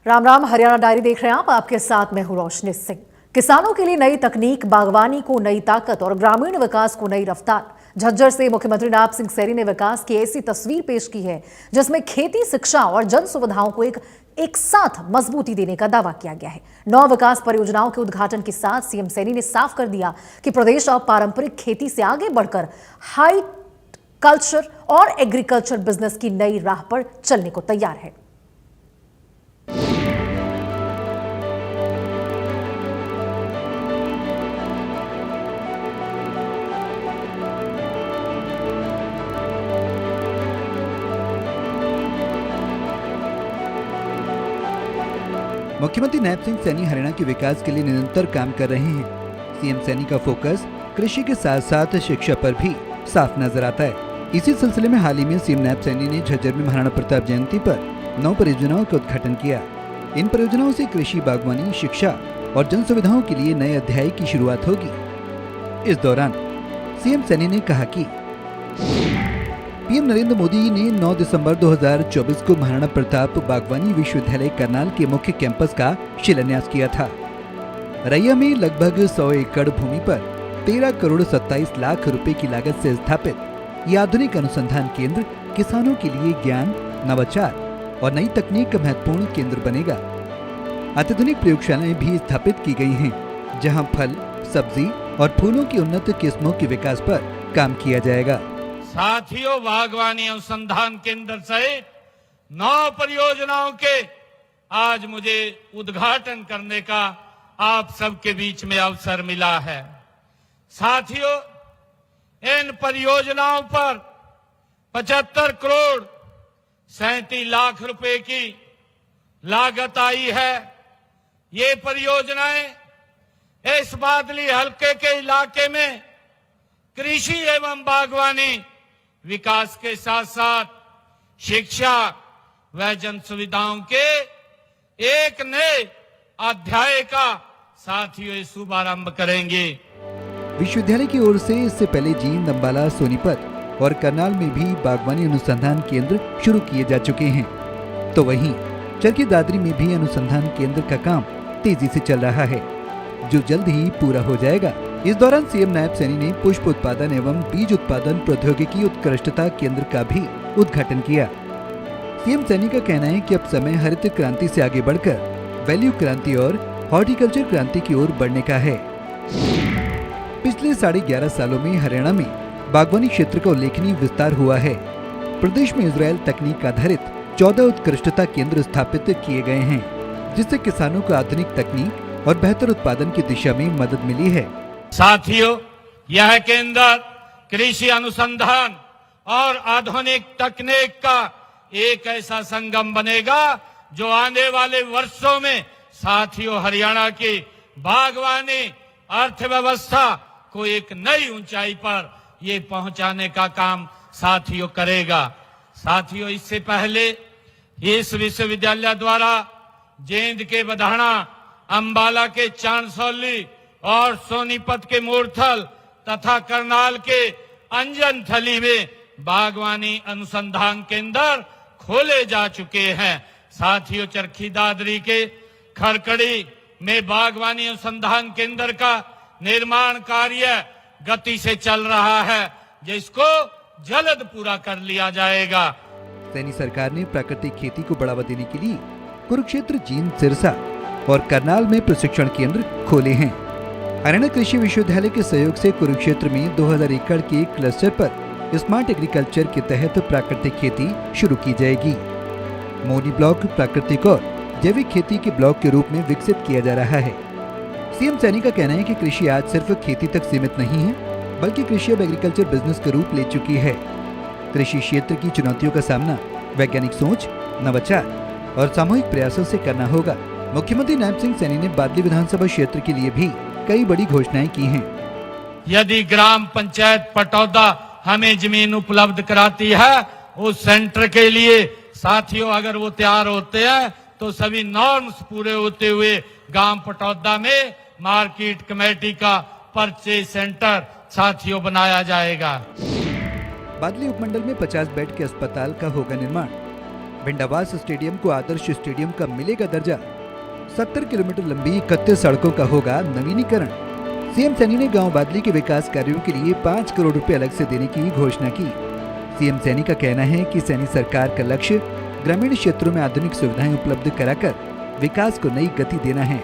Ram Ram, Haryana diary देख रहे हैं आप। आपके साथ मैं हूं रोशनी सिंह। किसानों के लिए नई तकनीक, बागवानी को नई ताकत और ग्रामीण विकास को नई रफ्तार। झज्जर से मुख्यमंत्री नायब सिंह सैनी ने विकास की ऐसी तस्वीर पेश की है जिसमें खेती, शिक्षा और जन सुविधाओं को एक साथ मजबूती देने का दावा किया गया है। 9 विकास परियोजनाओं के उद्घाटन के साथ सीएम सैनी ने साफ कर दिया कि प्रदेश अब पारंपरिक खेती से आगे बढ़कर हाई कल्चर और एग्रीकल्चर बिजनेस की नई राह पर चलने को तैयार है। मुख्यमंत्री नायब सिंह सैनी हरियाणा के विकास के लिए निरंतर काम कर रहे हैं। सीएम सैनी का फोकस कृषि के साथ साथ शिक्षा पर भी साफ नजर आता है। इसी सिलसिले में हाल ही में सीएम नायब सैनी ने झज्जर में महाराणा प्रताप जयंती पर 9 परियोजनाओं का उद्घाटन किया। इन परियोजनाओं से कृषि, बागवानी, शिक्षा और जन सुविधाओं के लिए नए अध्याय की शुरुआत होगी। इस दौरान सीएम सैनी ने कहा कि पीएम नरेंद्र मोदी ने 9 दिसंबर 2024 को महाराणा प्रताप बागवानी विश्वविद्यालय करनाल के मुख्य कैंपस का शिलान्यास किया था। रैया में लगभग 100 एकड़ भूमि पर 13 करोड़ 27 लाख रुपए की लागत से स्थापित ये आधुनिक अनुसंधान केंद्र किसानों के लिए ज्ञान, नवाचार और नई तकनीक का महत्वपूर्ण केंद्र बनेगा। अत्याधुनिक प्रयोगशालाएं भी स्थापित की गई हैं, जहां फल, सब्जी और फूलों की उन्नत किस्मों के विकास पर काम किया जाएगा। साथियों, बागवानी अनुसंधान केंद्र सहित 9 परियोजनाओं के आज मुझे उद्घाटन करने का आप सबके बीच में अवसर मिला है। साथियों, इन परियोजनाओं पर 75 करोड़ 37 लाख रुपए की लागत आई है। ये परियोजनाएं इस बादली हलके के इलाके में कृषि एवं बागवानी विकास के साथ साथ शिक्षा व जन सुविधाओं के एक नए अध्याय का साथियों शुभारंभ करेंगे। विश्वविद्यालय की ओर से इससे पहले जींद, अंबाला, सोनीपत और करनाल में भी बागवानी अनुसंधान केंद्र शुरू किए जा चुके हैं। तो वहीं चरखी दादरी में भी अनुसंधान केंद्र का काम तेजी से चल रहा है, जो जल्द ही पूरा हो जाएगा। इस दौरान सीएम नायब सैनी ने पुष्प उत्पादन एवं बीज उत्पादन प्रौद्योगिकी उत्कृष्टता केंद्र का भी उद्घाटन किया। सीएम सैनी का कहना है कि अब समय हरित क्रांति से आगे बढ़कर वैल्यू क्रांति और हॉर्टिकल्चर क्रांति की ओर बढ़ने का है। पिछले 11.5 सालों में हरियाणा में बागवानी क्षेत्र का उल्लेखनीय विस्तार हुआ है। प्रदेश में इजरायल तकनीक आधारित 14 उत्कृष्टता केंद्र स्थापित किए गए हैं, जिससे किसानों को आधुनिक तकनीक और बेहतर उत्पादन की दिशा में मदद मिली है। साथियों, यह केंद्र कृषि अनुसंधान और आधुनिक तकनीक का एक ऐसा संगम बनेगा जो आने वाले वर्षों में साथियों हरियाणा की बागवानी अर्थव्यवस्था को एक नई ऊंचाई पर ये पहुंचाने का काम साथियों करेगा। साथियों, इससे पहले इस विश्वविद्यालय द्वारा जींद के बधाना, अंबाला के चांदसौली और सोनीपत के मोरथल तथा करनाल के अंजनथली में बागवानी अनुसंधान केंद्र खोले जा चुके हैं। साथियों, चरखी दादरी के खरकड़ी में बागवानी अनुसंधान केंद्र का निर्माण कार्य गति से चल रहा है, जिसको जल्द पूरा कर लिया जाएगा। सैनी सरकार ने प्राकृतिक खेती को बढ़ावा देने के लिए कुरुक्षेत्र, जींद, सिरसा और करनाल में प्रशिक्षण केंद्र खोले हैं। हरियाणा कृषि विश्वविद्यालय के सहयोग से कुरुक्षेत्र में 2000 एकड़ के एक क्लस्टर पर स्मार्ट एग्रीकल्चर के तहत प्राकृतिक खेती शुरू की जाएगी। मोनी ब्लॉक प्राकृतिक और जैविक खेती के ब्लॉक के रूप में विकसित किया जा रहा है। सीएम सैनी का कहना है कि कृषि आज सिर्फ खेती तक सीमित नहीं है, बल्कि कृषि अब एग्रीकल्चर बिजनेस का रूप ले चुकी है। कृषि क्षेत्र की चुनौतियों का सामना वैज्ञानिक सोच, नवाचार और सामूहिक प्रयासों से करना होगा। मुख्यमंत्री नायब सिंह सैनी ने बादली विधानसभा क्षेत्र के लिए भी कई बड़ी घोषणाएं की हैं। यदि ग्राम पंचायत पटौदा हमें जमीन उपलब्ध कराती है, उस सेंटर के लिए साथियों अगर वो तैयार होते हैं तो सभी नॉर्म्स पूरे होते हुए गांव पटौदा में मार्केट कमेटी का परचेज सेंटर साथियों बनाया जाएगा। बादली उपमंडल में 50 बेड के अस्पताल का होगा निर्माण। भिंडावास स्टेडियम को आदर्श स्टेडियम का मिलेगा दर्जा। 70 किलोमीटर लंबी 31 सड़कों का होगा नवीनीकरण। सीएम सैनी ने गांव बादली के विकास कार्यों के लिए 5 करोड़ रुपए अलग से देने की घोषणा की। सीएम सैनी का कहना है कि सैनी सरकार का लक्ष्य ग्रामीण क्षेत्रों में आधुनिक सुविधाएं उपलब्ध कराकर विकास को नई गति देना है।